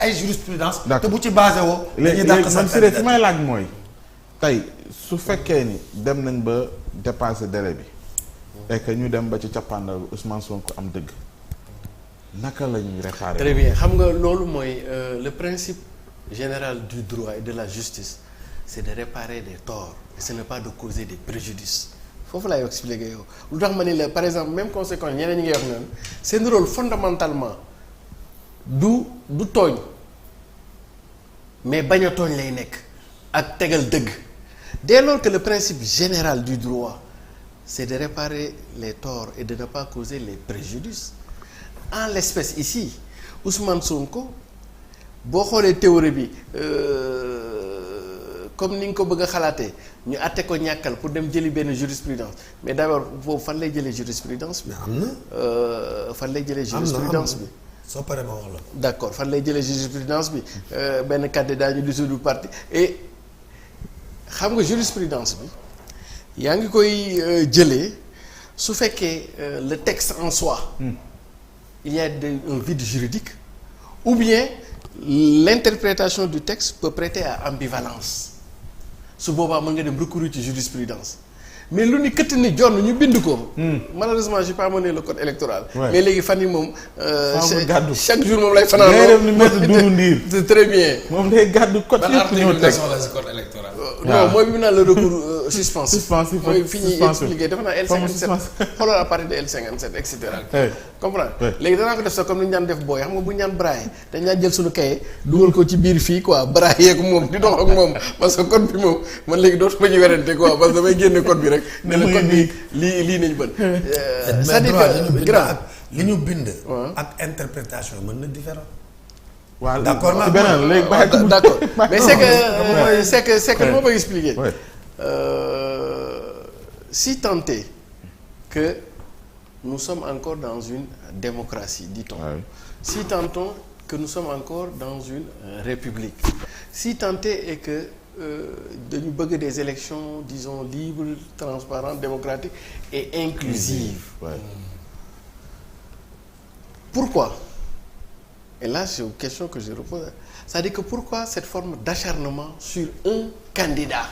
ay jurisprudence d'accord te bu ci basé woo. dañuy dàq sa léegi fi may laaj mooy tey su fekkee ni dem nañ ba dépasser délai bi. et que ñu dem ba ci cappaandaw Ousmane Sonko am dëgg naka la ñuy réparer. très bien xam nga loolu mooy le principe général du droit et de la justice c'est de réparer des torts et ce n'est pas de causer des préjudices foofu laay expliquer yow lu tax ma ni la par exemple même conséquence ñeneen ñi ngay wax noonu seen rôle fondamentalement du tooñ mais bañ a tooñ lay nekk ak tegal dëgg dès lors que le principe général du droit c'est de réparer les torts et de ne pas causer les préjudices en l'espèce ici Ousmane Sonko boo xoolee théorie bi comme ni nga ko bëgg a xalaatee ñu àtte ko ñàkkal pour dem jëli benn jurisprudence mais d'abord foofu fan lay jëlee jurisprudence bi. am na. fan lay jëlee jurisprudence bi. soo paree ma wax la. d'accord fan lay jëlee jurisprudence bi benn candidat ñu dissoudre parti et xam nga jurisprudence bi yaa ngi koy jëlee su fekkee le texte en soi. Il y a un vide juridique ou bien l'interprétation du texte peut prêter à ambivalence su boobaa mën nga dem recourir ci jurisprudence mais lu ni këtt ni jonn ñu bind ko. malheureusement j'ai pas mené le code électoral. mais léegi fan yi moom. chaque jour moom lay fanaan. c'est très bien. moom day gàddu code yëpp ñëw teg code électoral. non mooy bi mu naan le recours suspensif. mooy fi ñuy suspensif expliquer dafa naa L57 xoolal à partir de L57 et cetera. comprendre léegi danaa ko def sax comme ni ñu daan def booy xam nga bu ñu daan brailler dañ daan jël suñu kaye dugal ko ci biir fii quoi brailler ko moom di dox ak moom parce que code bi moom man léegi dootuma ñu werante quoi parce que damay génne code bi rek. ne la code bi lii nañ bën. c'est-à-dire que grave li ñu bind. ak interprétation mën na différent. waaw d'accord ci beneen léegi d'accord mais c'est que moo may expliquer. si tant est que nous sommes encore dans une démocratie, dit-on. Si tant est que nous sommes encore dans une république. Si tant est que dañu bëgg des élections disons libres, transparentes, démocratiques et inclusives. Pourquoi? Et là c'est une question que je repose. C'est-à-dire que pourquoi cette forme d'acharnement sur un candidat?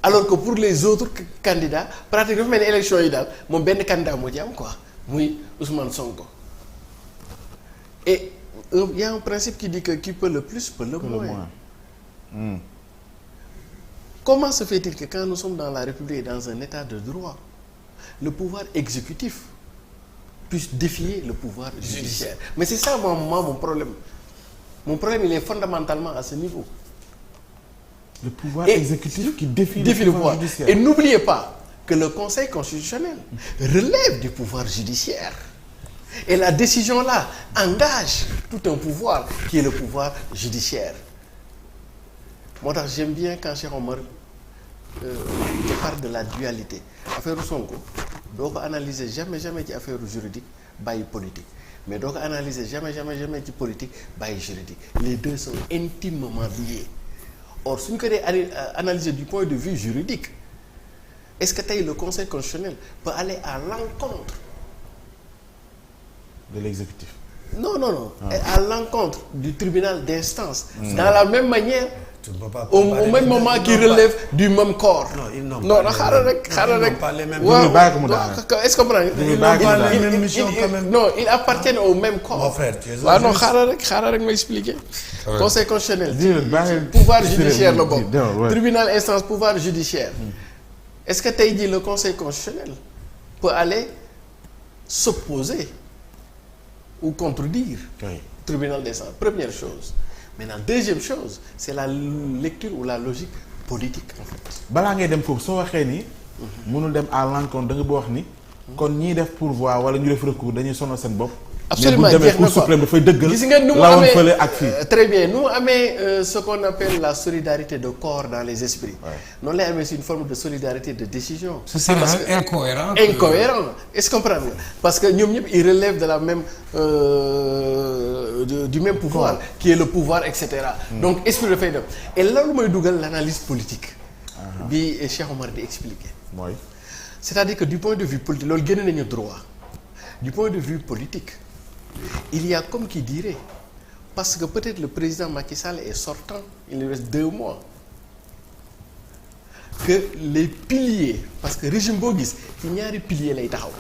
Alors que pour les autres candidats pratiquement dafa mel ni élection yi daal moom benn candidat moo ci am quoi muy Ousmane Sonko et il y a un principe qui dit que qui peut le plus peut le moins. Comment se fait-il que quand nous sommes dans la République et dans un état de droit le pouvoir exécutif puisse défier le pouvoir judiciaire? Mais c'est ça mon problème il est fondamentalement à ce niveau. Le pouvoir exécutif qui défie le pouvoir judiciaire. Et n'oubliez pas que le Conseil constitutionnel relève du pouvoir judiciaire. Et la décision là engage tout un pouvoir qui est le pouvoir judiciaire. Moo tax j'aime bien quand Cheikh Omar parle de la dualité. Affaire Sonko doo ko analyser jamais ci affaire juridique bàyyi politique mais doo ko analyser jamais ci politique bàyyi juridique. Les deux sont intimement liés. Or suñ ko dee analyser du point de vue juridique est-ce que tey le Conseil constitutionnel peut aller à l'encontre de l'exécutif? Non. À l'encontre du tribunal d'instance. Dans la même manière. Au même moment qui relève du même corps. Non, xaaral rek. Est-ce que comprendre? Non, ils appartiennent au même corps. waaw non xaaral rek ma expliquer. Conseil constitutionnel. Pouvoir judiciaire la bokk. Tribunal instance pouvoir judiciaire. Est-ce que tey jii le Conseil constitutionnel peut aller s'opposer ou contredire tribunal d'instance? Première chose. Maintenant deuxième chose c'est la lecture ou la logique politique en fait. balaa ngay dem foofu soo waxee ni. mënul dem à l'encontre da nga boo wax ni. kon ñiy def pourvoi wala ñu def recours dañuy sonal seen bopp. absolument mais bu demee Cour suprême dafay dëggal. gis nga nu mu lawoon fële ak fii. très bien nu mu amee ce qu'on appelle la solidarité de corps dans les esprits. noonu lay amee c'est une forme de solidarité de décision. C'est incohérent. Est-ce que comprendre nga parce que ñoom ñëpp ils relèvent de la même du même pouvoir qui est le pouvoir et cetera. Donc esprit dafay dem et loolu mooy dugal l'analyse politique. bi Cheikh Omar di expliquer. mooy. C'est-à-dire que du point de vue politique loolu génne nañu droit du point de vue politique il y a comme qui dirait parce que peut-être le président Macky Sall est sortant il lui reste 2 mois que les piliers parce que régime boo gis ci ñaari piliers lay taxaw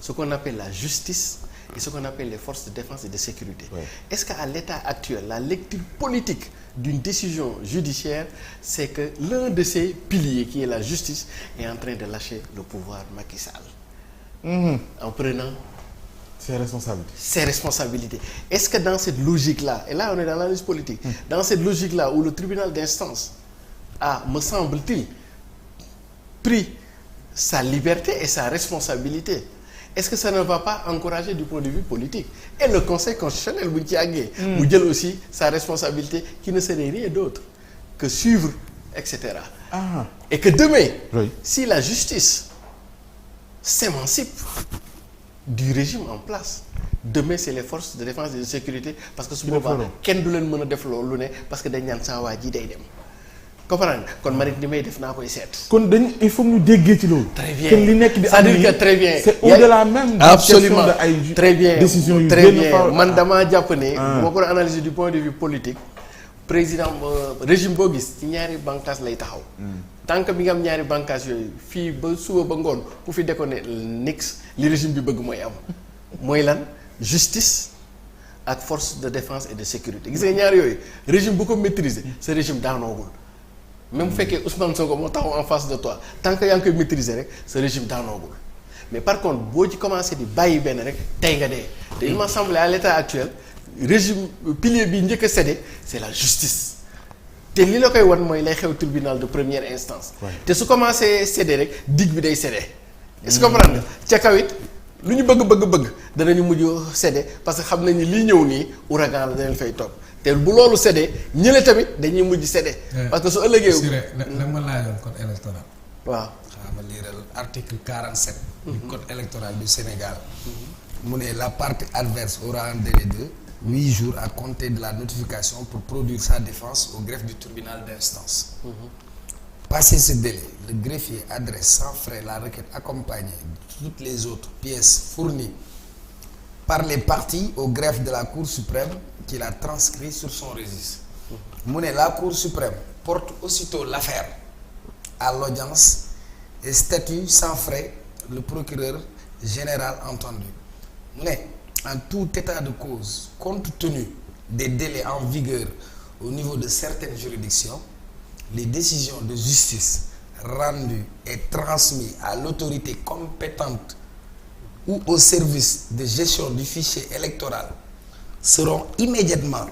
ce qu'on appelle la justice et ce qu'on appelle les forces de défense et de sécurité. Ouais. Est-ce qu'à l'état actuel la lecture politique d'une décision judiciaire c'est que l'un de ces piliers qui est la justice est en train de lâcher le pouvoir Macky Sall en prenant ses responsabilités. Est-ce que dans cette logique-là et là on est dans l'analyse politique dans cette logique-là où le tribunal d'instance a me semble-t-il pris sa liberté et sa responsabilité est-ce que ça ne va pas encourager du point de vue politique et le Conseil constitutionnel bu ñu ci àggee mu jël aussi sa responsabilité qui ne serait rien d'autre que suivre etc. Et que demain si la justice s'émancipe du régime en place demain c'est les forces de défense et de sécurité parce que su boobaa kenn du leen mën a def loolu lu ne parce que dañ naan saa waa ji day dem comprendre kon man it li may def naa koy seet. kon dañ il faut ñu déggee ci loolu. très bien que li nekk di c'est-à-dire que très bien. c'est au-delà même. absolument ay très bien décisions yu très bien man damaa jàpp ne. boo ko analyser du point de vue politique président régime boo gis ci ñaari bànqaas lay taxaw. tant que bi nga am ñaari bànqaas yooyu fii ba suba ba ngoon ku fi déconné nix li régime bi bëgg mooy am mooy lan justice ak force de défense et de sécurité gis nga ñaar yooyu régime bu ko maîtriser ce régime daanoogul. même bu fekkee Ousmane Sonko moo taxaw en face de toi tant que yaa ngi koy maîtriser rek ce régime daanoogul mais par contre boo ci commencé di bàyyi benn rek tey nga dee te il m'a semblé à l'état actuel régime pilier bi njëkk a cédé c'est la justice te li la koy wan mooy lay xew tribunal de première instance te su commencé cédé rek digue bi day cédé est-ce que comprendre nga ca kaw it lu ñu bëgg danañu mujj cédé parce que xam nañu lii ñëw nii ouragan la danañ fay topp te bu loolu séddee ñële tamit dañuy mujj séddee. parce que su ëllëgee. la ma laajoon code électoral. waaw xaaral ma liiral article 47. du code électoral du Sénégal. mu ne la partie adverse aura un délai de 8 jours à compter de la notification pour produire sa défense au greffe du tribunal d'instance. Passé ce délai, le greffier adresse sans frais la requête accompagnée de toutes les autres pièces fournies par les parties au greffe de la Cour suprême qui l'a transcrit sur son registre. Mu ne la Cour suprême porte aussitôt l'affaire à l'audience et statue sans frais le procureur général entendu. Mu ne en tout état de cause, compte tenu des délais en vigueur au niveau de certaines juridictions, les décisions de justice rendues et transmises à l'autorité compétente ou au service de gestion du fichier électoral seront immédiatement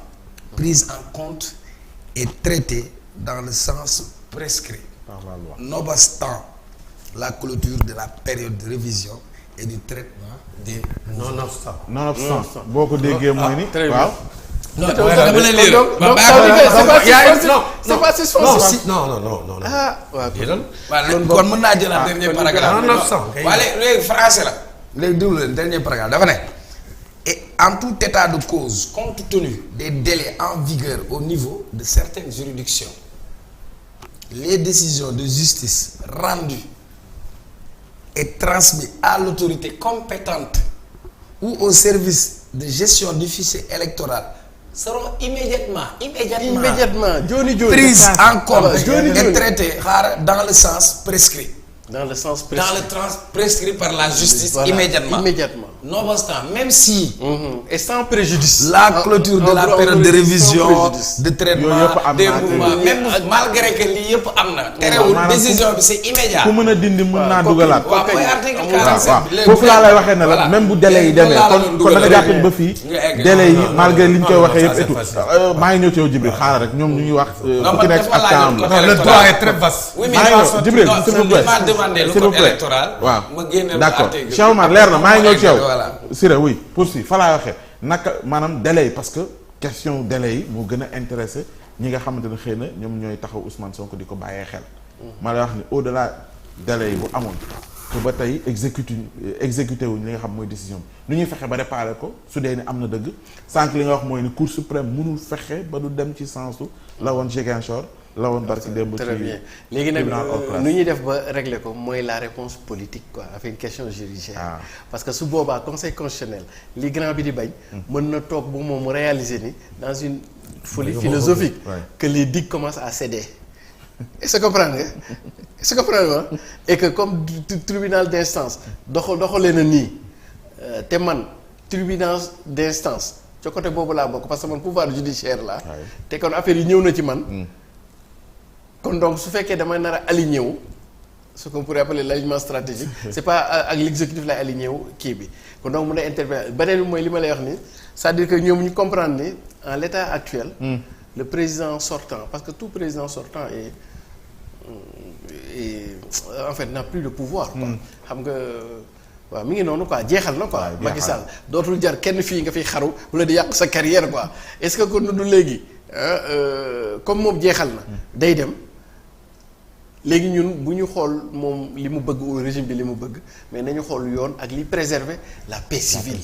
prises en compte et traitées dans le sens prescrit par la loi. Nonobstant la clôture de la période de révision et du traitement des nonobstant boo ko déggee mooy ni waaw. non dama lay lire donc c'est pas suspensif. non. ah waaw kon mën naa jëlaat dernier paragraphe. waaye léegi français la. léegi déglu leen dernier paragraphe dafa ne. Et en tout état de cause, compte tenu des délais en vigueur au niveau de certaines juridictions, les décisions de justice rendues et transmises à l'autorité compétente ou au service de gestion du fichier électoral seront immédiatement Johnny prises en compte et traitées dans le sens prescrit. Dans le sens prescrit par la justice. Voilà, immédiatement. Nonobstant, même si. Et sans préjudice. La clôture de la période de révision, de traitement, des mouvements, même malgré que lii yëpp am na. terewul décision bi c'est immédiat. ku mën a dindi mën naa dugalaat. waaw mooy article 47. foofu laa lay waxee ne la même bu délai yi demee kon da nga jàpp ba fii. délai yi malgré li ñu koy waxee yëpp et tout. maa ngi ñëw ci yow Djibril xaaral rek ñoom ñu ngi wax. ku nekk ak temps la. le droit est très vaste. oui maa ngi ñëw Djibril s'il vous plaît. demandé le code électoral. waaw ma génne d'accord Cheikh Omar leer na maa ngi ñëw ci yow. Siré oui poursuit fa laa waxee naka maanaam délai yi parce que question délai yi moo gën a intéressé ñi nga xamante ne xëy na ñoom ñooy taxaw Ousmane Sonko di ko bàyyee xel. ma lay wax ni au delà délai yi bu amoon que ba tey exécuté wuñ li nga xam mooy décision bi nu ñuy fexe ba réparer ko su dee ni am na dëgg sànq li nga wax mooy ni Cour suprême mënul fexe ba du dem ci sensu la woon Ziguinchor la woon barki démb. très bien léegi nag nu ñuy def ba régler ko mooy la réponse politique quoi avec une question judiciaire. Parce que su boobaa conseil constitutionnel li grand bi di bañ. mën na toog bu moom mu réaliser ni dans une folie philosophique. que les digues commencent à céder. est-ce que comprendre nga est-ce que comprendre nga et que comme tribunal d'instance doxalee na nii te man tribunal d'instance ca côté boobu laa bokk parce que man pouvoir judiciaire la te kon affaire yi ñëw na ci man. kon donc su fekkee damay nar a aligné wu ce qu'on pourrait appeler l'alignement stratégique c'est pas ak l'exécutif lay aligné wu kii bi kon donc mun a intervenir beneen bi mooy li ma lay wax ni c'est-à-dire que ñoom ñu comprendre ni en l'état actuel. Le président sortant parce que tout président sortant est en fait n'a plus de pouvoir. xam nga waaw mi ngi noonu quoi jeexal na quoi. Macky Sall dootul jar kenn fii nga fiy xaru wala di yàq sa carrière quoi est-ce que kon du léegi comme moom jeexal na. day dem léegi ñun bu ñu xool moom li mu bëgg au régime bi li mu bëgg mais nañu xool yoon ak li préserver la paix civile.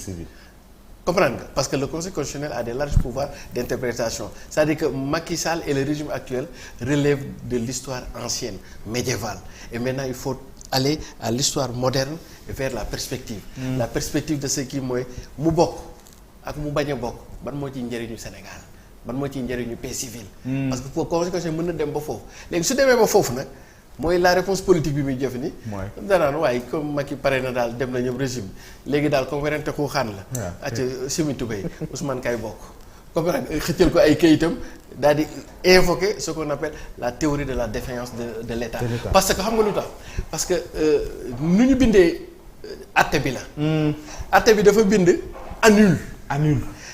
Comprendre nga parce que le conseil constitutionnel a des larges pouvoirs d'interprétation c'est-à-dire que Macky Sall et le régime actuel relèvent de l'histoire ancienne médiévale et maintenant il faut aller à l'histoire moderne et vers la perspective. La perspective de ce qui mooy mu bokk ak mu bañ a bokk ban moo ciy njëriñu Sénégal ban moo ciy njëriñu paix civile. parce que pour conseil constitutionnel mën na dem ba foofu léegi su demee ba foofu nag. mooy la réponse politique bi muy jëf ni danaan waaye comme Macky pare na daal dem na ñoom régime léegi daal comme werante ku xaan la acca simi tubéy Ousmane kay bokk comme xëccal ko ay kayitam daal di invoquer ce qu'on appelle la théorie de la défaillance de l'État parce que xam nga lu tax parce que nu ñu bindee atte bi la atte bi dafa bind annule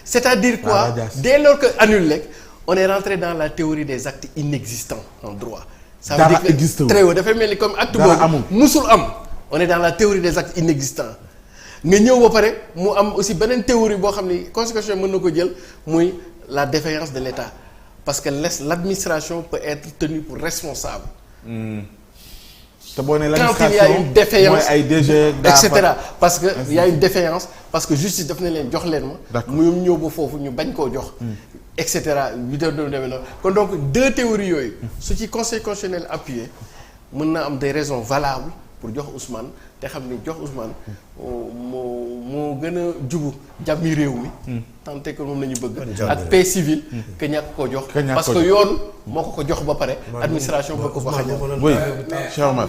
c'est-à-dire quoi dès lors que annule rek on est rentré dans la théorie des actes inexistants en droit. Ça veut dire que très haut dafay mel ni comme acte boobu musul am on est dans la théorie des actes inexistants nga ñëw ba pare mu am aussi beneen théorie boo xam ni constitution mën na ko jël muy la défaillance de l'État parce que l'administration peut être tenue pour responsable. te boo nee quand il y a une défaillance mooy ay DG et cetera parce que il y a une défaillance parce que justice daf ne leen jox leen ma. mu ñëw ba foofu ñu bañ koo jox. et cetera yu doon demee noonu kon donc deux théories yooyu su ci conseil constitutionnel appuyé mën na am des raisons valables pour jox Ousmane te xam ni jox Ousmane moo gën a jubu jàmmi réew mi tant que moom la ñu bëgg ak paix civile que ñàkk koo jox parce que yoon moo ko jox ba pare administration bëgg ko xañal oui Cheikh Omar